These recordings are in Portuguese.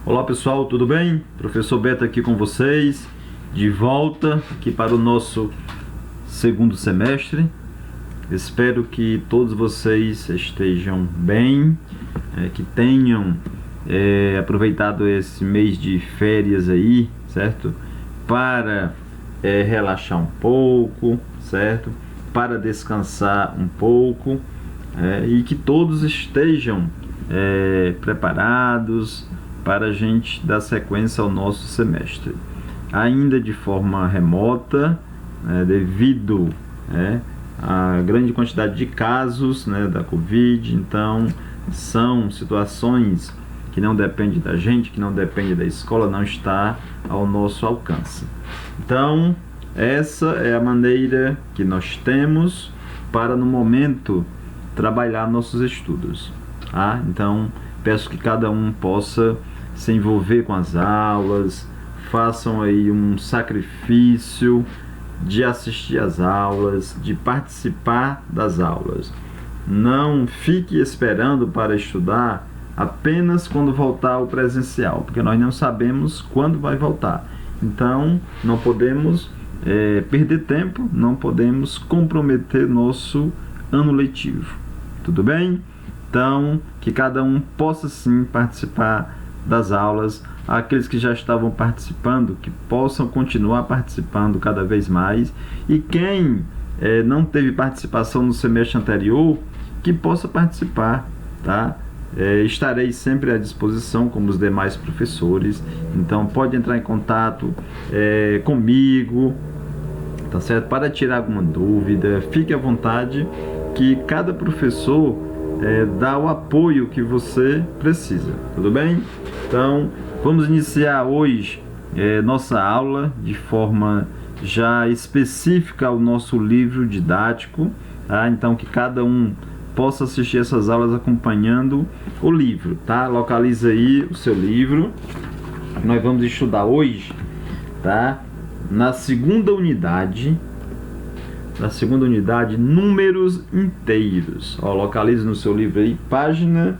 Olá pessoal, tudo bem? Professor Beto aqui com vocês, de volta aqui para o nosso segundo semestre. Espero que todos vocês estejam bem, que tenham aproveitado esse mês de férias aí, certo? Para relaxar um pouco, certo? Para descansar um pouco, e que todos estejam preparados para a gente dar sequência ao nosso semestre, ainda de forma remota, devido à grande quantidade de casos da Covid. Então são situações que não dependem da gente, que não dependem da escola, não está ao nosso alcance. Então essa é a maneira que nós temos para, no momento, trabalhar nossos estudos. Então peço que cada um possa se envolver com as aulas, façam aí um sacrifício de assistir às aulas, de participar das aulas. Não fique esperando para estudar apenas quando voltar ao presencial, porque nós não sabemos quando vai voltar. Então não podemos perder tempo, não podemos comprometer nosso ano letivo. Tudo bem? Então, que cada um possa sim participar das aulas. Aqueles que já estavam participando, que possam continuar participando cada vez mais. E quem não teve participação no semestre anterior, que possa participar, tá? Estarei sempre à disposição, como os demais professores. Então pode entrar em contato comigo, tá certo? Para tirar alguma dúvida, fique à vontade, que cada professor dá o apoio que você precisa, tudo bem? Então vamos iniciar hoje nossa aula de forma já específica ao nosso livro didático, tá? Então que cada um possa assistir essas aulas acompanhando o livro, tá? Localiza aí o seu livro. Nós vamos estudar hoje, tá? Na segunda unidade, números inteiros. Localize no seu livro aí, página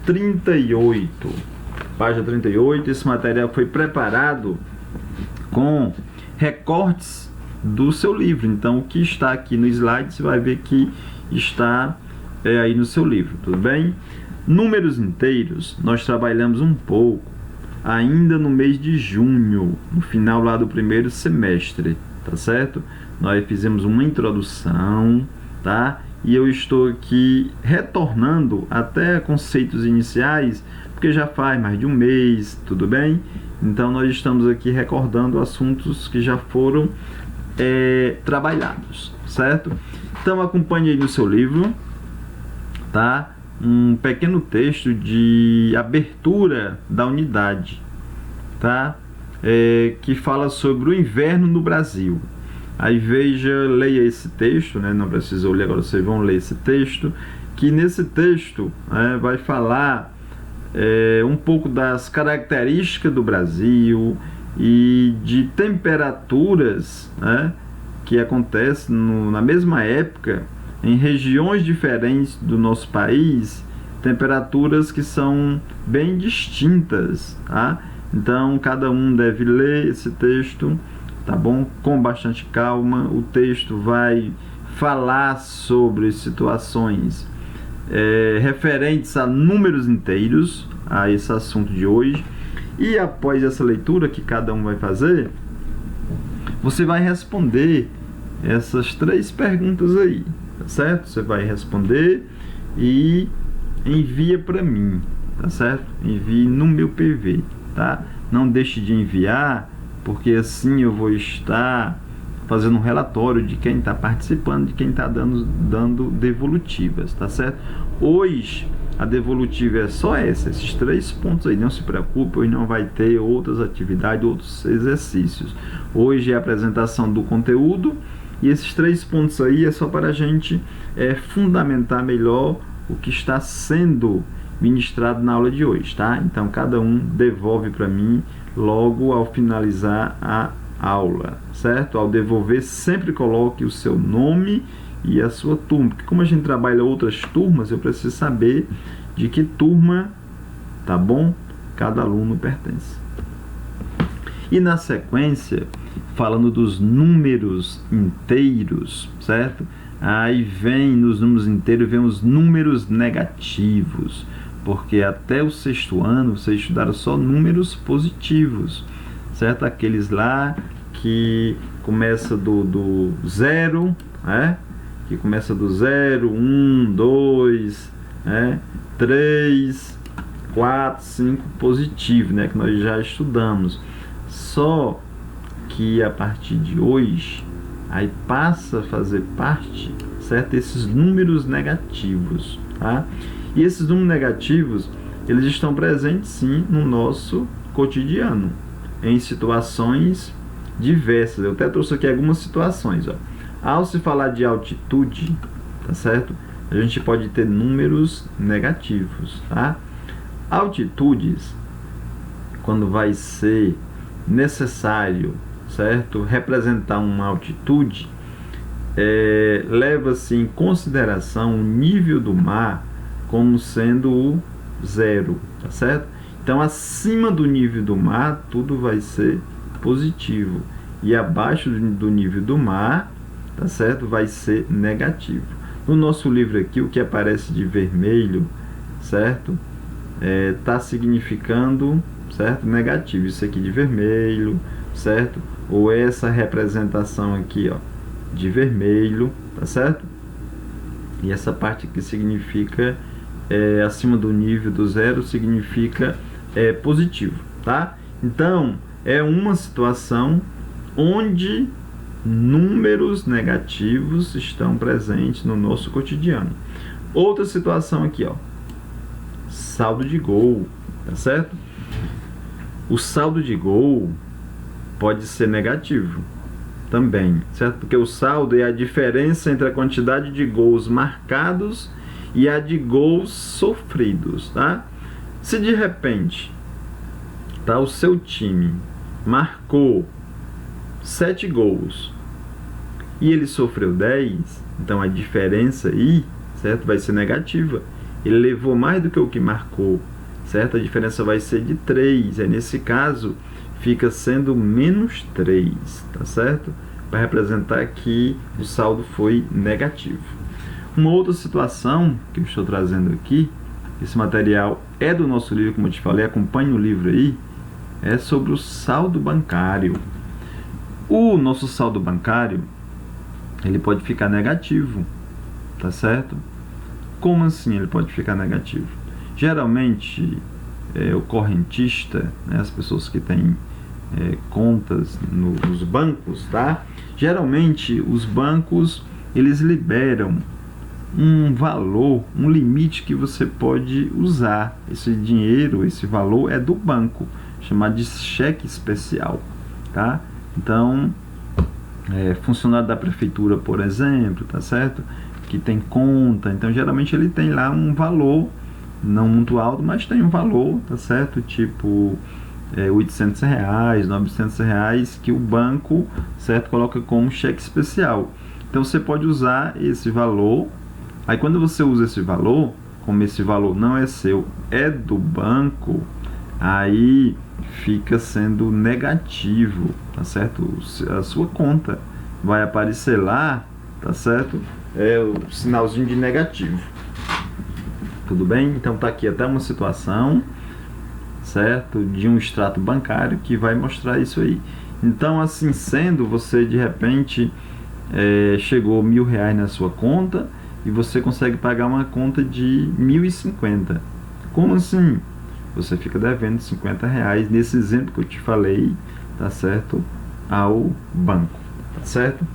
38. Página 38, esse material foi preparado com recortes do seu livro. Então, o que está aqui no slide, você vai ver que está aí no seu livro, tudo bem? Números inteiros, nós trabalhamos um pouco ainda no mês de junho, no final lá do primeiro semestre, tá certo? Nós fizemos uma introdução, tá? E eu estou aqui retornando até conceitos iniciais, porque já faz mais de um mês, tudo bem? Então nós estamos aqui recordando assuntos que já foram trabalhados, certo? Então acompanhe aí no seu livro, tá? Um pequeno texto de abertura da unidade, tá? Que fala sobre o inverno no Brasil. Aí leia esse texto, não precisa ler agora, vocês vão ler esse texto, que nesse texto vai falar um pouco das características do Brasil e de temperaturas que acontecem na mesma época em regiões diferentes do nosso país, temperaturas que são bem distintas, tá? Então cada um deve ler esse texto, tá bom? Com bastante calma. O texto vai falar sobre situações referentes a números inteiros, a esse assunto de hoje. E após essa leitura que cada um vai fazer, você vai responder essas 3 perguntas aí, tá certo? Você vai responder e envia para mim, tá certo? Envie no meu PV, tá? Não deixe de enviar, porque assim eu vou estar fazendo um relatório de quem está participando, de quem está dando devolutivas, tá certo? Hoje a devolutiva é só esses 3 pontos aí, não se preocupe, hoje não vai ter outras atividades, outros exercícios. Hoje é a apresentação do conteúdo, e esses 3 pontos aí é só para a gente fundamentar melhor o que está sendo ministrado na aula de hoje, tá? Então cada um devolve para mim logo ao finalizar a aula, certo? Ao devolver, sempre coloque o seu nome e a sua turma, porque como a gente trabalha outras turmas, eu preciso saber de que turma, tá bom? cada aluno pertence. E na sequência, falando dos números inteiros, certo? Aí vem, nos números inteiros, vem os números negativos, porque até o 6º ano vocês estudaram só números positivos, certo? Aqueles lá que começa do 0, né? Que começa do 0, 1, 2, né? 3, 4, 5 positivo, né? Que nós já estudamos. Só que a partir de hoje, aí passa a fazer parte, certo? Esses números negativos, tá? E esses números negativos, eles estão presentes sim no nosso cotidiano, em situações diversas. Eu até trouxe aqui algumas situações, ó. Ao se falar de altitude, tá certo? A gente pode ter números negativos, tá? Altitudes, quando vai ser necessário, certo, representar uma altitude, leva-se em consideração o nível do mar como sendo o 0, tá certo? Então, acima do nível do mar, tudo vai ser positivo, e abaixo do nível do mar, tá certo, vai ser negativo. No nosso livro aqui, o que aparece de vermelho, certo, tá significando, certo, negativo. Isso aqui de vermelho, certo? Ou essa representação aqui, ó, de vermelho, tá certo? E essa parte aqui significa acima do nível do 0, significa positivo, tá? Então, é uma situação onde números negativos estão presentes no nosso cotidiano. Outra situação aqui, ó, saldo de gol, tá certo? O saldo de gol pode ser negativo também, certo? Porque o saldo é a diferença entre a quantidade de gols marcados e a de gols sofridos, tá? Se de repente, tá, o seu time marcou 7 gols e ele sofreu 10, então a diferença aí, certo, vai ser negativa. Ele levou mais do que o que marcou, certo? A diferença vai ser de 3. Aí, nesse caso, fica sendo menos 3, tá certo? Para representar que o saldo foi negativo. Uma outra situação que eu estou trazendo aqui, esse material é do nosso livro, como eu te falei, acompanhe o livro aí, é sobre o saldo bancário. O nosso saldo bancário, ele pode ficar negativo, tá certo? Como assim ele pode ficar negativo? Geralmente, o correntista, né, as pessoas que têm contas nos bancos, tá? Geralmente, os bancos, eles liberam um valor, um limite que você pode usar. Esse dinheiro, esse valor é do banco, chamado de cheque especial, tá? Então, funcionário da prefeitura, por exemplo, tá certo? Que tem conta, então geralmente ele tem lá um valor, não muito alto, mas tem um valor, tá certo? Tipo, R$800, R$900, que o banco, certo, coloca como cheque especial. Então você pode usar esse valor. Aí quando você usa esse valor, como esse valor não é seu, é do banco, aí fica sendo negativo, tá certo? A sua conta vai aparecer lá, tá certo? O sinalzinho de negativo. Tudo bem? Então tá aqui até uma situação, certo, de um extrato bancário que vai mostrar isso aí. Então, assim sendo, você de repente chegou R$1.000 na sua conta e você consegue pagar uma conta de R$1.050. Como assim? Você fica devendo R$50 nesse exemplo que eu te falei, tá certo, ao banco, tá certo?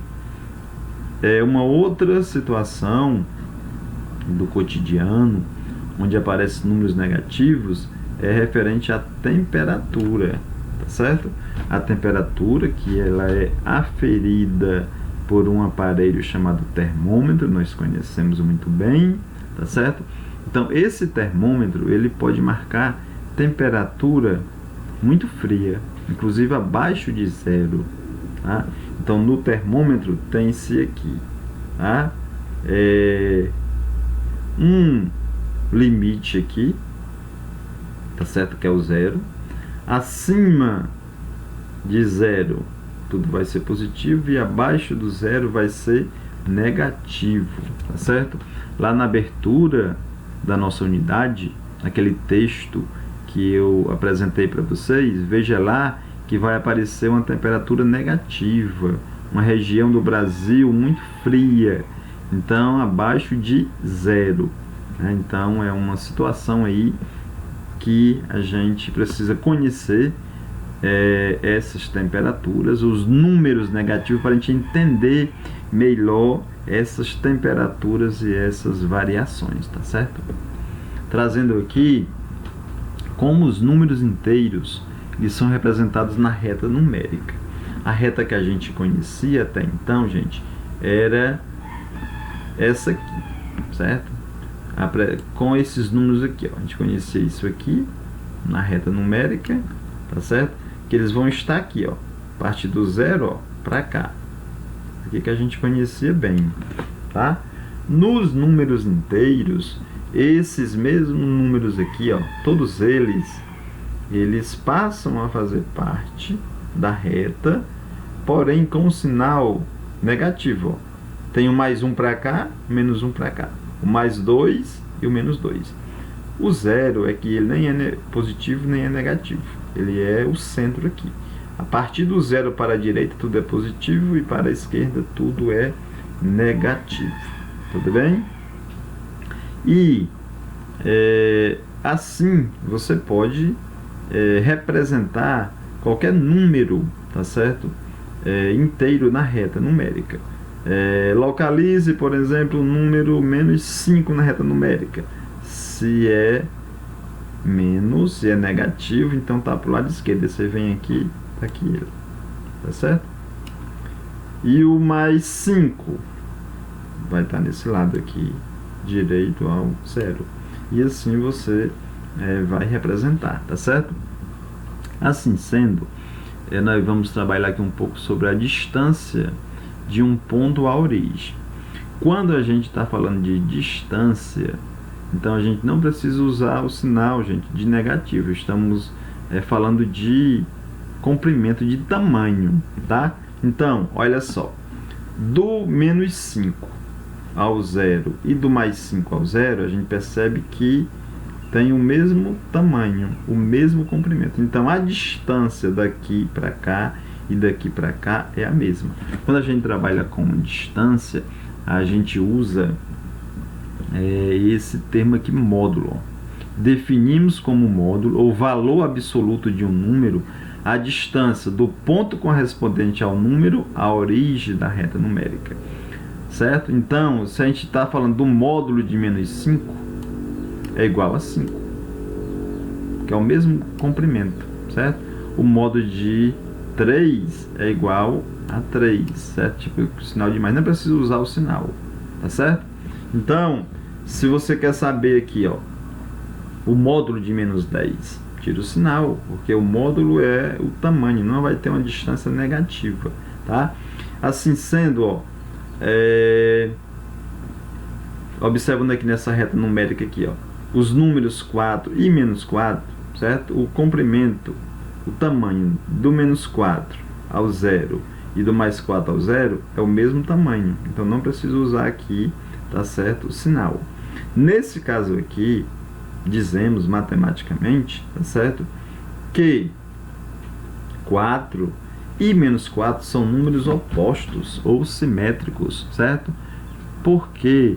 Uma outra situação do cotidiano onde aparecem números negativos é referente à temperatura, tá certo? A temperatura, que ela é aferida por um aparelho chamado termômetro, nós conhecemos muito bem, tá certo? Então, esse termômetro, ele pode marcar temperatura muito fria, inclusive abaixo de 0, tá? Então, no termômetro tem-se aqui, tá? Um limite aqui, tá certo? Que é o 0. Acima de 0, tudo vai ser positivo, e abaixo do 0 vai ser negativo, tá certo? Lá na abertura da nossa unidade, naquele texto que eu apresentei para vocês, veja lá que vai aparecer uma temperatura negativa, uma região do Brasil muito fria, então abaixo de 0, né? Então é uma situação aí que a gente precisa conhecer essas temperaturas, os números negativos, para a gente entender melhor essas temperaturas e essas variações, tá certo? Trazendo aqui como os números inteiros eles são representados na reta numérica. A reta que a gente conhecia até então, gente, era essa aqui, certo? Com esses números aqui, ó, a gente conhecia isso aqui na reta numérica, tá certo? Que eles vão estar aqui, ó, a partir do 0, ó, para cá. Aqui que a gente conhecia bem, tá? Nos números inteiros, esses mesmos números aqui, ó, todos eles passam a fazer parte da reta, porém com um sinal negativo, ó. Tem o mais 1 para cá, menos 1 para cá. O mais 2 e o menos 2. O 0 é que ele nem é positivo nem é negativo. Ele é o centro aqui. A partir do 0 para a direita tudo é positivo e para a esquerda tudo é negativo. Tudo bem? E assim você pode representar qualquer número, tá certo? Inteiro na reta numérica. Localize, por exemplo, o número menos 5 na reta numérica. Se é menos, se é negativo, então está para o lado esquerdo. Você vem aqui, tá aqui ele, tá certo? E o mais 5 vai estar nesse lado aqui, direito ao 0. E assim você vai representar, tá certo? Assim sendo, nós vamos trabalhar aqui um pouco sobre a distância de um ponto à origem. Quando a gente está falando de distância, então a gente não precisa usar o sinal, gente, de negativo. Estamos falando de comprimento, de tamanho, tá? Então, olha só, do menos 5 ao 0 e do mais 5 ao 0, a gente percebe que tem o mesmo tamanho, o mesmo comprimento. Então, a distância daqui para cá e daqui para cá é a mesma. Quando a gente trabalha com distância, a gente usa esse termo aqui, módulo. Definimos como módulo o valor absoluto de um número a distância do ponto correspondente ao número à origem da reta numérica, certo? Então, se a gente está falando do módulo de menos 5, é igual a 5, que é o mesmo comprimento, certo? O módulo de 3 é igual a 3, certo? Tipo, o sinal de mais, não precisa usar o sinal, tá certo? Então, se você quer saber aqui, ó, o módulo de menos 10, tira o sinal, porque o módulo é o tamanho, não vai ter uma distância negativa, tá? Assim sendo, ó, observando aqui nessa reta numérica aqui, ó, os números 4 e menos 4, certo? O comprimento, o tamanho do menos 4 ao 0 e do mais 4 ao 0 é o mesmo tamanho, então não preciso usar aqui, tá certo, o sinal. Nesse caso aqui, dizemos matematicamente, tá certo, que 4 e menos 4 são números opostos ou simétricos, certo? Por que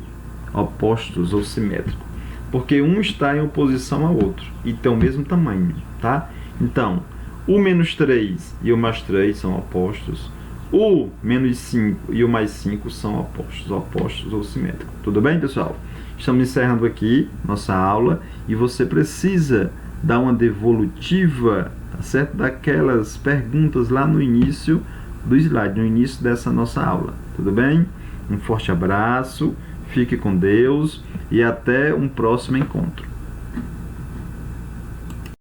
opostos ou simétricos? Porque um está em oposição ao outro e tem o mesmo tamanho, tá? Então, o menos 3 e o mais 3 são opostos, o menos 5 e o mais 5 são opostos ou simétricos. Tudo bem, pessoal? Estamos encerrando aqui nossa aula e você precisa dar uma devolutiva, tá certo? Daquelas perguntas lá no início do slide, no início dessa nossa aula. Tudo bem? Um forte abraço, fique com Deus e até um próximo encontro.